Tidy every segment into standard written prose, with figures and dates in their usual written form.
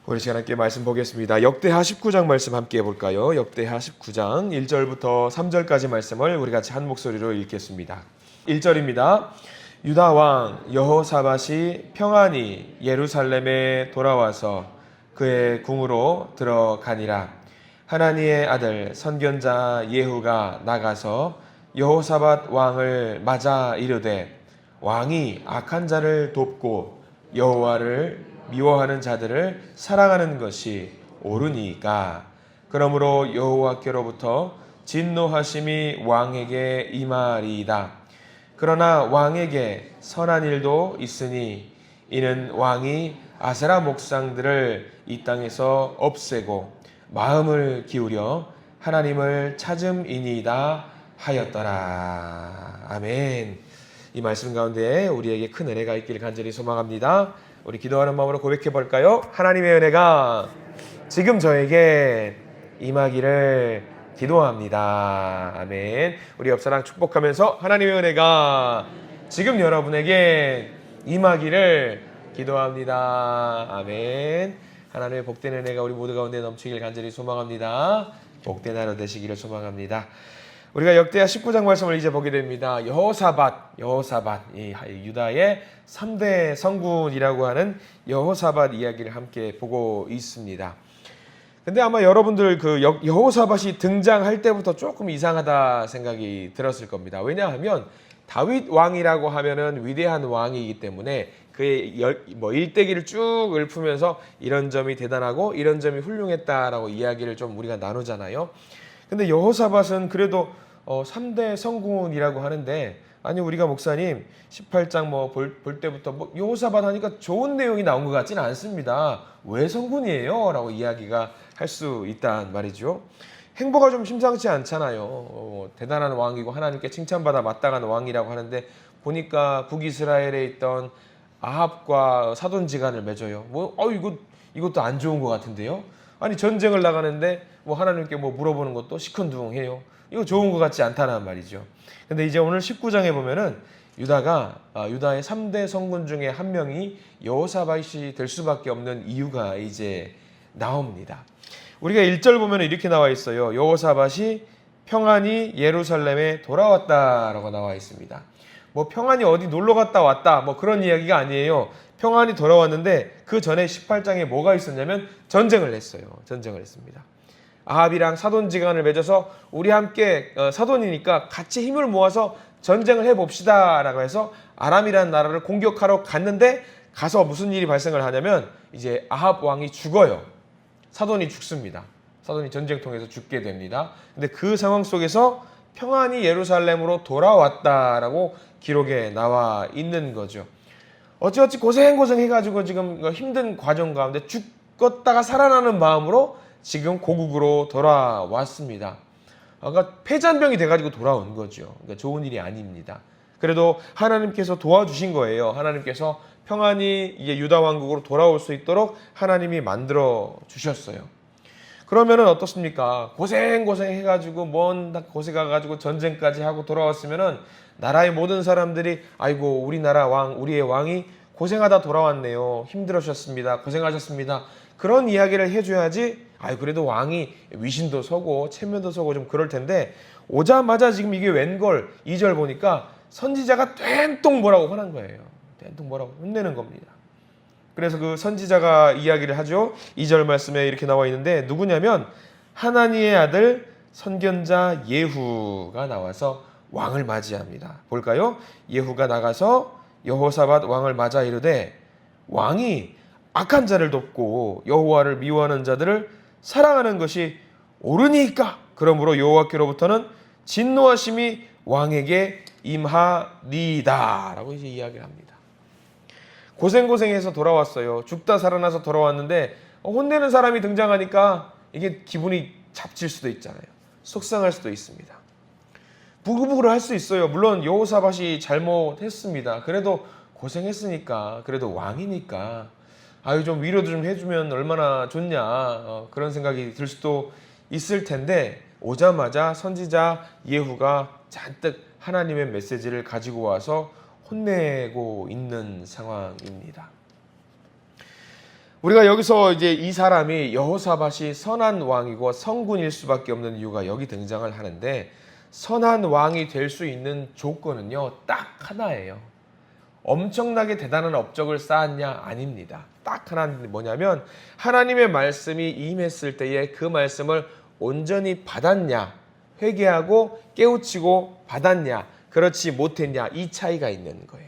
우리 시간 함께 말씀 보겠습니다. 역대하 19장 말씀 함께 볼까요? 역대하 19장 1절부터 3절까지 말씀을 우리 같이 한 목소리로 읽겠습니다. 1절입니다. 유다 왕 여호사밧이 평안히 예루살렘에 돌아와서 그의 궁으로 들어가니라. 하나니의 아들 선견자 예후가 나가서 여호사밧 왕을 맞아 이르되 왕이 악한 자를 돕고 여호와를 미워하는 자들을 사랑하는 것이 옳으니까. 그러므로 여호와께로부터 진노하심이 왕에게 임하리이다. 그러나 왕에게 선한 일도 있으니 이는 왕이 아세라 목상들을 이 땅에서 없애고 마음을 기울여 하나님을 찾음이니이다 하였더라. 아멘. 이 말씀 가운데 우리에게 큰 은혜가 있기를 간절히 소망합니다. 우리 기도하는 마음으로 고백해 볼까요? 하나님의 은혜가 지금 저에게 임하기를 기도합니다. 아멘. 우리 옆사람 축복하면서 하나님의 은혜가 지금 여러분에게 임하기를 기도합니다. 아멘. 하나님의 복된 은혜가 우리 모두 가운데 넘치길 간절히 소망합니다. 복된 하루 되시기를 소망합니다. 우리가 역대하 19장 말씀을 이제 보게 됩니다. 여호사밧, 이 유다의 3대 성군이라고 하는 여호사밧 이야기를 함께 보고 있습니다. 근데 아마 여러분들 그 여호사밧이 등장할 때부터 조금 이상하다 생각이 들었을 겁니다. 왜냐하면 다윗 왕이라고 하면은 위대한 왕이기 때문에 그의 일대기를 쭉 읊으면서 이런 점이 대단하고 이런 점이 훌륭했다라고 이야기를 좀 우리가 나누잖아요. 근데 여호사밧은 그래도 3대 성군이라고 하는데, 아니 우리가 목사님 18장 볼 때부터 여호사밧 하니까 좋은 내용이 나온 것 같지는 않습니다. 왜 성군이에요? 라고 이야기가 할 수 있단 말이죠. 행보가 좀 심상치 않잖아요. 대단한 왕이고 하나님께 칭찬받아 마땅한 왕이라고 하는데 보니까 북이스라엘에 있던 아합과 사돈지간을 맺어요. 이것도 안 좋은 것 같은데요. 아니 전쟁을 나가는데 하나님께 물어보는 것도 시큰둥해요. 이거 좋은 것 같지 않다는 말이죠. 근데 이제 오늘 19장에 보면은 유다의 3대 성군 중에 한 명이 여호사밧이 될 수밖에 없는 이유가 이제 나옵니다. 우리가 1절 보면 이렇게 나와 있어요. 여호사밧이 평안히 예루살렘에 돌아왔다라고 나와 있습니다. 평안히 어디 놀러 갔다 왔다 그런 이야기가 아니에요. 평안히 돌아왔는데 그 전에 18장에 뭐가 있었냐면 전쟁을 했습니다. 아합이랑 사돈지간을 맺어서 우리 함께 사돈이니까 같이 힘을 모아서 전쟁을 해봅시다 라고 해서 아람이라는 나라를 공격하러 갔는데, 가서 무슨 일이 발생을 하냐면 이제 아합 왕이 죽어요. 사돈이 죽습니다. 사돈이 전쟁통에서 죽게 됩니다. 근데 그 상황 속에서 평안히 예루살렘으로 돌아왔다라고 기록에 나와 있는 거죠. 어찌어찌 고생해가지고 지금 힘든 과정 가운데 죽었다가 살아나는 마음으로 지금 고국으로 돌아왔습니다. 그러니까 폐잔병이 돼가지고 돌아온 거죠. 그러니까 좋은 일이 아닙니다. 그래도 하나님께서 도와주신 거예요. 하나님께서 평안히 이제 유다 왕국으로 돌아올 수 있도록 하나님이 만들어 주셨어요. 그러면은 어떻습니까? 고생해가지고 먼 곳에 가가지고 전쟁까지 하고 돌아왔으면은 나라의 모든 사람들이 아이고 우리의 왕이 고생하다 돌아왔네요. 힘들으셨습니다. 고생하셨습니다. 그런 이야기를 해줘야지. 그래도 왕이 위신도 서고 체면도 서고 좀 그럴 텐데, 오자마자 지금 이게 웬걸 2절 보니까 선지자가 땡똥 뭐라고 화난 거예요. 땡똥 뭐라고 혼내는 겁니다. 그래서 그 선지자가 이야기를 하죠. 2절 말씀에 이렇게 나와 있는데 누구냐면 하나니의 아들 선견자 예후가 나와서 왕을 맞이합니다. 볼까요? 예후가 나가서 여호사밧 왕을 맞아 이르되 왕이 악한 자를 돕고 여호와를 미워하는 자들을 사랑하는 것이 옳으니까. 그러므로 여호와께로부터는 진노하심이 왕에게 임하리이다 라고 이제 이야기를 합니다. 고생해서 돌아왔어요. 죽다 살아나서 돌아왔는데 혼내는 사람이 등장하니까 이게 기분이 잡칠 수도 있잖아요. 속상할 수도 있습니다. 부글부글 할 수 있어요. 물론 여호사밧이 잘못했습니다. 그래도 고생했으니까, 그래도 왕이니까 좀 위로도 좀 해주면 얼마나 좋냐, 그런 생각이 들 수도 있을 텐데, 오자마자 선지자 예후가 잔뜩 하나님의 메시지를 가지고 와서 혼내고 있는 상황입니다. 우리가 여기서 이제 이 사람이 여호사밧이 선한 왕이고 성군일 수밖에 없는 이유가 여기 등장을 하는데, 선한 왕이 될 수 있는 조건은요 딱 하나예요. 엄청나게 대단한 업적을 쌓았냐? 아닙니다. 딱 하나인데 뭐냐면 하나님의 말씀이 임했을 때에 그 말씀을 온전히 받았냐, 회개하고 깨우치고 받았냐, 그렇지 못했냐, 이 차이가 있는 거예요.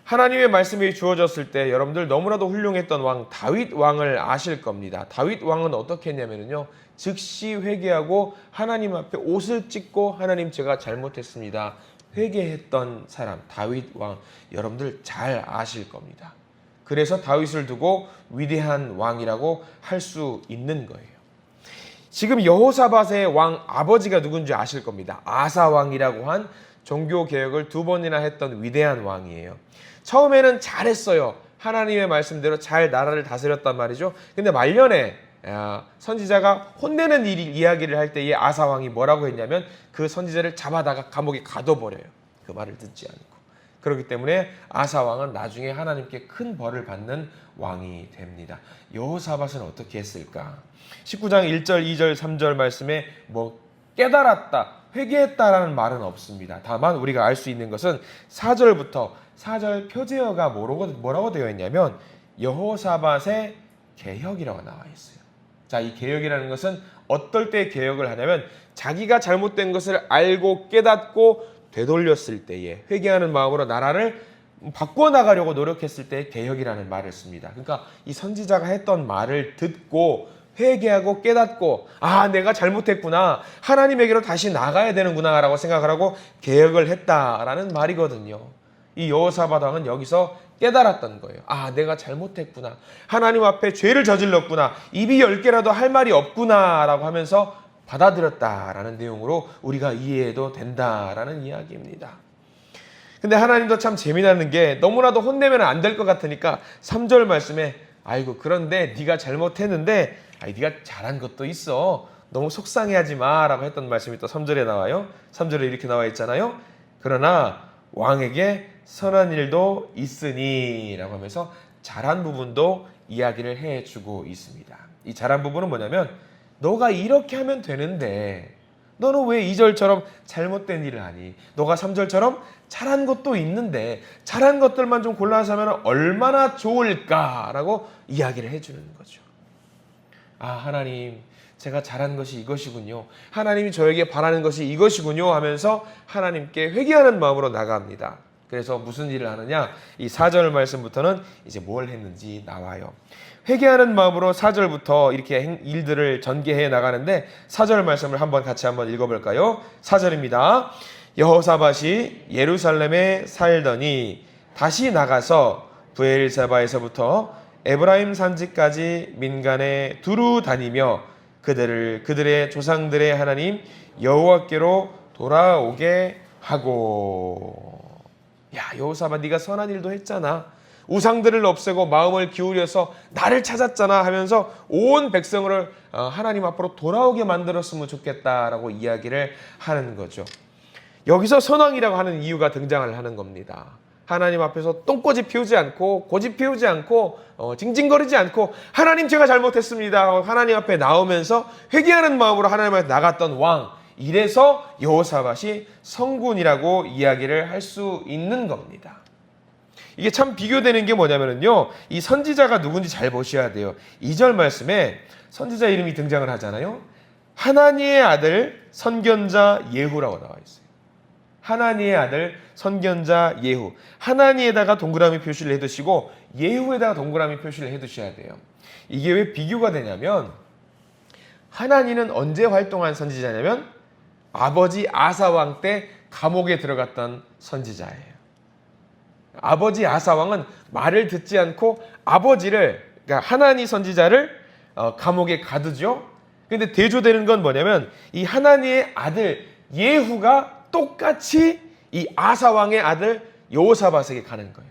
하나님의 말씀이 주어졌을 때 여러분들 너무나도 훌륭했던 왕 다윗 왕을 아실 겁니다. 다윗 왕은 어떻게 했냐면요, 즉시 회개하고 하나님 앞에 옷을 찢고 하나님 제가 잘못했습니다, 회개했던 사람 다윗 왕, 여러분들 잘 아실 겁니다. 그래서 다윗을 두고 위대한 왕이라고 할 수 있는 거예요. 지금 여호사밧의 왕 아버지가 누군지 아실 겁니다. 아사 왕이라고 한 종교 개혁을 2번이나 했던 위대한 왕이에요. 처음에는 잘했어요. 하나님의 말씀대로 잘 나라를 다스렸단 말이죠. 근데 말년에 선지자가 혼내는 이야기를 할 때에 아사 왕이 뭐라고 했냐면 그 선지자를 잡아다가 감옥에 가둬버려요. 그 말을 듣지 않고. 그렇기 때문에 아사 왕은 나중에 하나님께 큰 벌을 받는 왕이 됩니다. 여호사밧은 어떻게 했을까? 19장 1절, 2절, 3절 말씀에 뭐 깨달았다, 회개했다라는 말은 없습니다. 다만 우리가 알 수 있는 것은 4절부터 4절 표제어가 뭐라고 되어 있냐면 여호사밧의 개혁이라고 나와 있어요. 자, 이 개혁이라는 것은 어떨 때 개혁을 하냐면 자기가 잘못된 것을 알고 깨닫고 되돌렸을 때에, 회개하는 마음으로 나라를 바꿔나가려고 노력했을 때 개혁이라는 말을 씁니다. 그러니까 이 선지자가 했던 말을 듣고 회개하고 깨닫고, 아, 내가 잘못했구나, 하나님에게로 다시 나가야 되는구나 라고 생각을 하고 개혁을 했다라는 말이거든요. 이 여호사밧 왕은 여기서 깨달았던 거예요. 아, 내가 잘못했구나, 하나님 앞에 죄를 저질렀구나, 입이 10개라도 할 말이 없구나 라고 하면서 받아들였다라는 내용으로 우리가 이해해도 된다라는 이야기입니다. 근데 하나님도 참 재미나는 게 너무나도 혼내면 안 될 것 같으니까 3절 말씀에 아이고 그런데 네가 잘못했는데 네가 잘한 것도 있어, 너무 속상해하지 마라고 했던 말씀이 또 3절에 나와요. 3절에 이렇게 나와 있잖아요. 그러나 왕에게 선한 일도 있으니 라고 하면서 잘한 부분도 이야기를 해주고 있습니다. 이 잘한 부분은 뭐냐면 너가 이렇게 하면 되는데 너는 왜 2절처럼 잘못된 일을 하니? 너가 3절처럼 잘한 것도 있는데 잘한 것들만 좀 골라서 하면 얼마나 좋을까라고 이야기를 해주는 거죠. 아, 하나님, 제가 잘한 것이 이것이군요, 하나님이 저에게 바라는 것이 이것이군요 하면서 하나님께 회개하는 마음으로 나갑니다. 그래서 무슨 일을 하느냐? 이 4절 말씀부터는 이제 뭘 했는지 나와요. 회개하는 마음으로 4절부터 이렇게 일들을 전개해 나가는데 4절 말씀을 같이 한번 읽어볼까요? 4절입니다. 여호사밧이 예루살렘에 살더니 다시 나가서 브엘세바에서부터 에브라임 산지까지 민간에 두루 다니며 그들의 조상들의 하나님 여호와께로 돌아오게 하고. 야, 여호사밧, 네가 선한 일도 했잖아, 우상들을 없애고 마음을 기울여서 나를 찾았잖아 하면서 온 백성을 하나님 앞으로 돌아오게 만들었으면 좋겠다라고 이야기를 하는 거죠. 여기서 선왕이라고 하는 이유가 등장을 하는 겁니다. 하나님 앞에서 똥꼬집 피우지 않고 고집 피우지 않고 징징거리지 않고 하나님 제가 잘못했습니다 하고 하나님 앞에 나오면서 회개하는 마음으로 하나님 앞에 나갔던 왕, 이래서 여호사밧이 성군이라고 이야기를 할 수 있는 겁니다. 이게 참 비교되는 게 뭐냐면요, 이 선지자가 누군지 잘 보셔야 돼요. 2절 말씀에 선지자 이름이 등장을 하잖아요. 하나니의 아들 선견자 예후라고 나와 있어요. 하나니의 아들 선견자 예후. 하나니에다가 동그라미 표시를 해두시고 예후에다가 동그라미 표시를 해두셔야 돼요. 이게 왜 비교가 되냐면 하나니는 언제 활동한 선지자냐면 아버지 아사 왕 때 감옥에 들어갔던 선지자예요. 아버지 아사 왕은 말을 듣지 않고 아버지를, 그러니까 하나니 선지자를 감옥에 가두죠. 근데 대조되는 건 뭐냐면 이 하나니의 아들 예후가 똑같이 이 아사 왕의 아들 여호사밧에게 가는 거예요.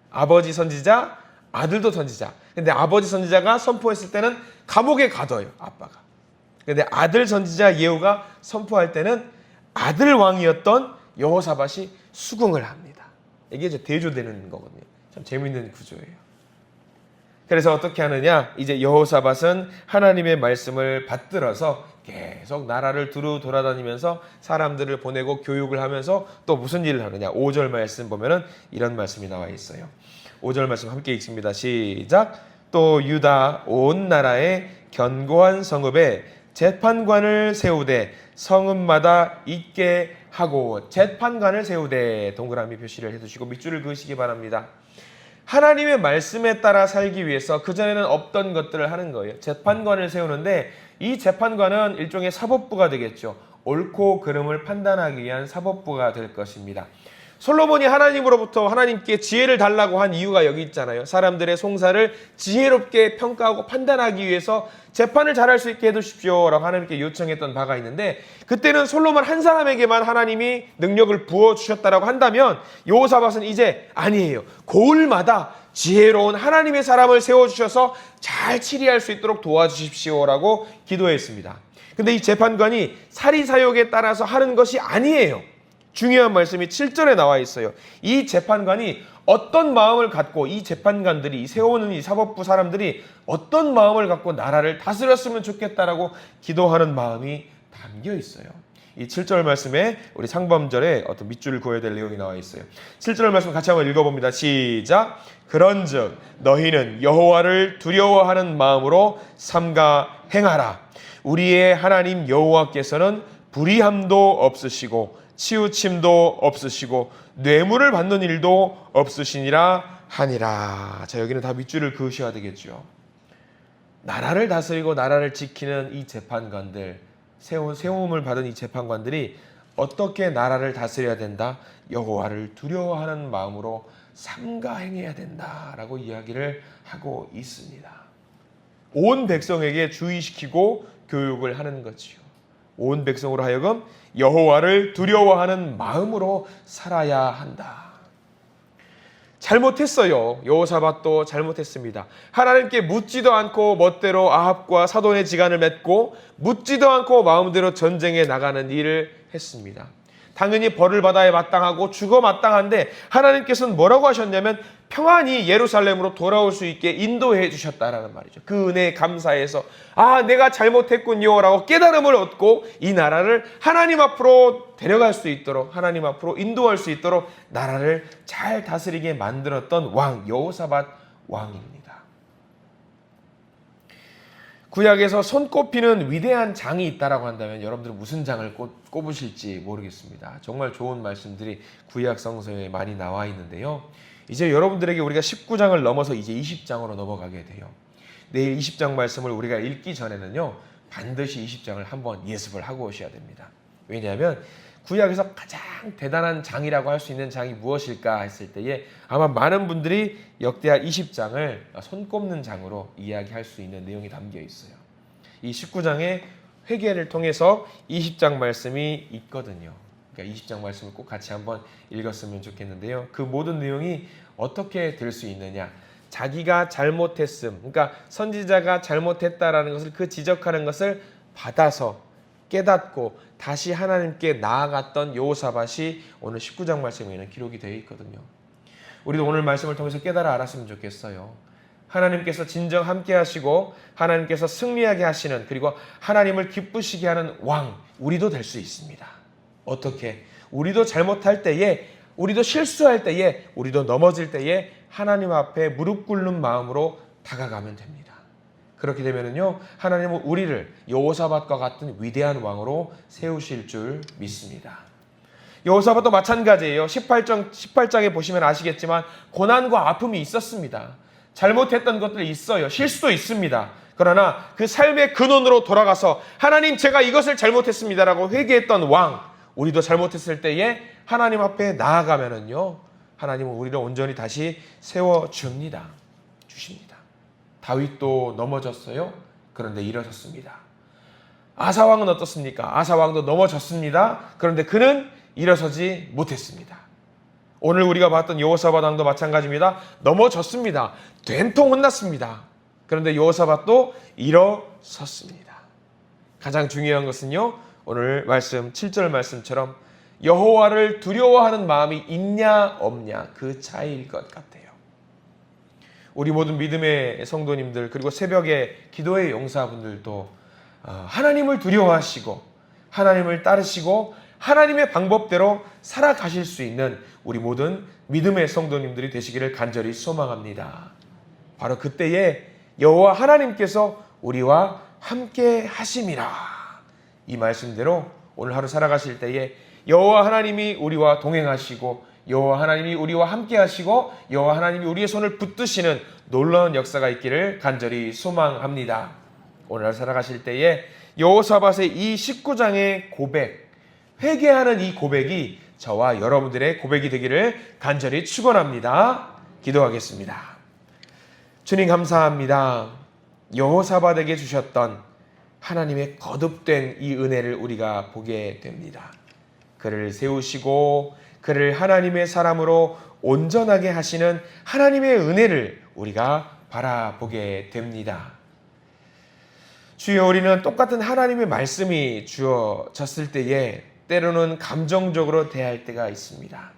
아버지 선지자, 아들도 선지자. 근데 아버지 선지자가 선포했을 때는 감옥에 가둬요, 아빠가. 근데 아들 선지자 예후가 선포할 때는 아들 왕이었던 여호사밧이 수긍을 합니다. 이게 이제 대조되는 거거든요. 참 재밌는 구조예요. 그래서 어떻게 하느냐? 이제 여호사밧은 하나님의 말씀을 받들어서 계속 나라를 두루 돌아다니면서 사람들을 보내고 교육을 하면서 또 무슨 일을 하느냐? 5절 말씀 보면은 이런 말씀이 나와 있어요. 5절 말씀 함께 읽습니다. 시작. 또 유다 온 나라에 견고한 성읍에 재판관을 세우되 성읍마다 있게 하고, 재판관을 세우되 동그라미 표시를 해두시고 밑줄을 그으시기 바랍니다. 하나님의 말씀에 따라 살기 위해서 그전에는 없던 것들을 하는 거예요. 재판관을 세우는데 이 재판관은 일종의 사법부가 되겠죠. 옳고 그름을 판단하기 위한 사법부가 될 것입니다. 솔로몬이 하나님으로부터 하나님께 지혜를 달라고 한 이유가 여기 있잖아요. 사람들의 송사를 지혜롭게 평가하고 판단하기 위해서 재판을 잘할 수 있게 해주십시오 라고 하나님께 요청했던 바가 있는데, 그때는 솔로몬 한 사람에게만 하나님이 능력을 부어주셨다라고 한다면 여호사밧은 이제 아니에요. 고을마다 지혜로운 하나님의 사람을 세워주셔서 잘 치리할 수 있도록 도와주십시오라고 기도했습니다. 근데 이 재판관이 사리사욕에 따라서 하는 것이 아니에요. 중요한 말씀이 7절에 나와 있어요. 이 재판관이 어떤 마음을 갖고, 이 재판관들이, 세우는 이 사법부 사람들이 어떤 마음을 갖고 나라를 다스렸으면 좋겠다라고 기도하는 마음이 담겨 있어요. 이 7절 말씀에 우리 상범절에 어떤 밑줄을 그어야 될 내용이 나와 있어요. 7절 말씀 같이 한번 읽어봅니다. 시작. 그런즉 너희는 여호와를 두려워하는 마음으로 삼가 행하라. 우리의 하나님 여호와께서는 불의함도 없으시고 치우침도 없으시고 뇌물을 받는 일도 없으시니라 하니라. 자, 여기는 다 밑줄을 그으셔야 되겠죠. 나라를 다스리고 나라를 지키는 이 재판관들, 세움을 받은 이 재판관들이 어떻게 나라를 다스려야 된다? 여호와를 두려워하는 마음으로 삼가 행해야 된다라고 이야기를 하고 있습니다. 온 백성에게 주의시키고 교육을 하는 거지요. 온 백성으로 하여금 여호와를 두려워하는 마음으로 살아야 한다. 잘못했어요. 여호사밧도 잘못했습니다. 하나님께 묻지도 않고 멋대로 아합과 사돈의 지간을 맺고 묻지도 않고 마음대로 전쟁에 나가는 일을 했습니다. 당연히 벌을 받아야 마땅하고 죽어 마땅한데 하나님께서는 뭐라고 하셨냐면 평안히 예루살렘으로 돌아올 수 있게 인도해 주셨다라는 말이죠. 그 은혜에 감사해서 내가 잘못했군요 라고 깨달음을 얻고 이 나라를 하나님 앞으로 데려갈 수 있도록, 하나님 앞으로 인도할 수 있도록 나라를 잘 다스리게 만들었던 왕 여호사밧 왕입니다. 구약에서 손꼽히는 위대한 장이 있다라고 한다면 여러분들은 무슨 장을 꼽으실지 모르겠습니다. 정말 좋은 말씀들이 구약 성서에 많이 나와 있는데요. 이제 여러분들에게 우리가 19장을 넘어서 이제 20장으로 넘어가게 돼요. 내일 20장 말씀을 우리가 읽기 전에는요, 반드시 20장을 한번 예습을 하고 오셔야 됩니다. 왜냐하면 구약에서 가장 대단한 장이라고 할 수 있는 장이 무엇일까 했을 때에 아마 많은 분들이 역대하 20장을 손꼽는 장으로 이야기할 수 있는 내용이 담겨 있어요. 이 19장의 회개를 통해서 20장 말씀이 있거든요. 그러니까 20장 말씀을 꼭 같이 한번 읽었으면 좋겠는데요. 그 모든 내용이 어떻게 될 수 있느냐? 자기가 잘못했음, 그러니까 선지자가 잘못했다라는 것을, 그 지적하는 것을 받아서 깨닫고 다시 하나님께 나아갔던 여호사밧이 오늘 19장 말씀에는 기록이 되어 있거든요. 우리도 오늘 말씀을 통해서 깨달아 알았으면 좋겠어요. 하나님께서 진정 함께 하시고 하나님께서 승리하게 하시는, 그리고 하나님을 기쁘시게 하는 왕, 우리도 될 수 있습니다. 어떻게? 우리도 잘못할 때에, 우리도 실수할 때에, 우리도 넘어질 때에 하나님 앞에 무릎 꿇는 마음으로 다가가면 됩니다. 그렇게 되면은요, 하나님은 우리를 여호사밧과 같은 위대한 왕으로 세우실 줄 믿습니다. 여호사밧도 마찬가지예요. 18장에 보시면 아시겠지만 고난과 아픔이 있었습니다. 잘못했던 것들이 있어요. 실수도 있습니다. 그러나 그 삶의 근원으로 돌아가서 하나님, 제가 이것을 잘못했습니다라고 회개했던 왕, 우리도 잘못했을 때에 하나님 앞에 나아가면은요, 하나님은 우리를 온전히 다시 세워줍니다. 주십니다. 다윗도 넘어졌어요. 그런데 일어섰습니다. 아사왕은 어떻습니까? 아사왕도 넘어졌습니다. 그런데 그는 일어서지 못했습니다. 오늘 우리가 봤던 여호사밧 왕도 마찬가지입니다. 넘어졌습니다. 된통 혼났습니다. 그런데 여호사밧도 일어섰습니다. 가장 중요한 것은요, 오늘 말씀 7절 말씀처럼 여호와를 두려워하는 마음이 있냐 없냐, 그 차이일 것 같아요. 우리 모든 믿음의 성도님들 그리고 새벽에 기도의 용사분들도 하나님을 두려워하시고 하나님을 따르시고 하나님의 방법대로 살아가실 수 있는 우리 모든 믿음의 성도님들이 되시기를 간절히 소망합니다. 바로 그때에 여호와 하나님께서 우리와 함께 하심이라. 이 말씀대로 오늘 하루 살아가실 때에 여호와 하나님이 우리와 동행하시고 여호와 하나님이 우리와 함께 하시고 여호와 하나님이 우리의 손을 붙드시는 놀라운 역사가 있기를 간절히 소망합니다. 오늘 하루 살아가실 때에 여호사밧의 이 19장의 고백, 회개하는 이 고백이 저와 여러분들의 고백이 되기를 간절히 축원합니다. 기도하겠습니다. 주님 감사합니다. 여호사밧에게 주셨던 하나님의 거듭된 이 은혜를 우리가 보게 됩니다. 그를 세우시고 그를 하나님의 사람으로 온전하게 하시는 하나님의 은혜를 우리가 바라보게 됩니다. 주여, 우리는 똑같은 하나님의 말씀이 주어졌을 때에 때로는 감정적으로 대할 때가 있습니다.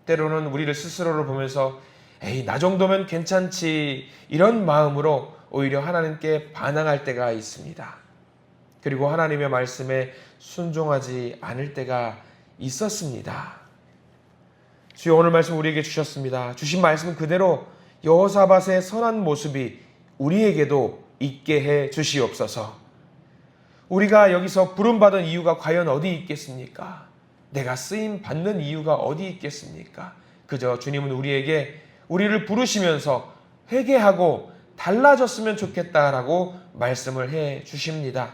때로는 우리를 스스로를 보면서 에이, 나 정도면 괜찮지, 이런 마음으로 오히려 하나님께 반항할 때가 있습니다. 그리고 하나님의 말씀에 순종하지 않을 때가 있었습니다. 주여, 오늘 말씀 우리에게 주셨습니다. 주신 말씀 그대로 여호사밧의 선한 모습이 우리에게도 있게 해 주시옵소서. 우리가 여기서 부름받은 이유가 과연 어디 있겠습니까? 내가 쓰임 받는 이유가 어디 있겠습니까? 그저 주님은 우리에게 우리를 부르시면서 회개하고 달라졌으면 좋겠다라고 말씀을 해 주십니다.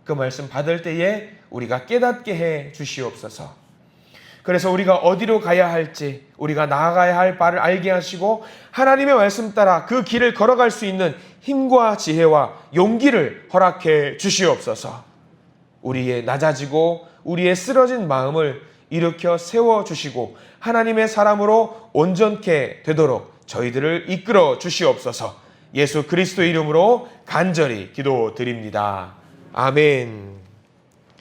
그 말씀 받을 때에 우리가 깨닫게 해 주시옵소서. 그래서 우리가 어디로 가야 할지, 우리가 나아가야 할 바를 알게 하시고 하나님의 말씀 따라 그 길을 걸어갈 수 있는 힘과 지혜와 용기를 허락해 주시옵소서. 우리의 낮아지고 우리의 쓰러진 마음을 일으켜 세워주시고 하나님의 사람으로 온전케 되도록 저희들을 이끌어 주시옵소서. 예수 그리스도 이름으로 간절히 기도드립니다. 아멘.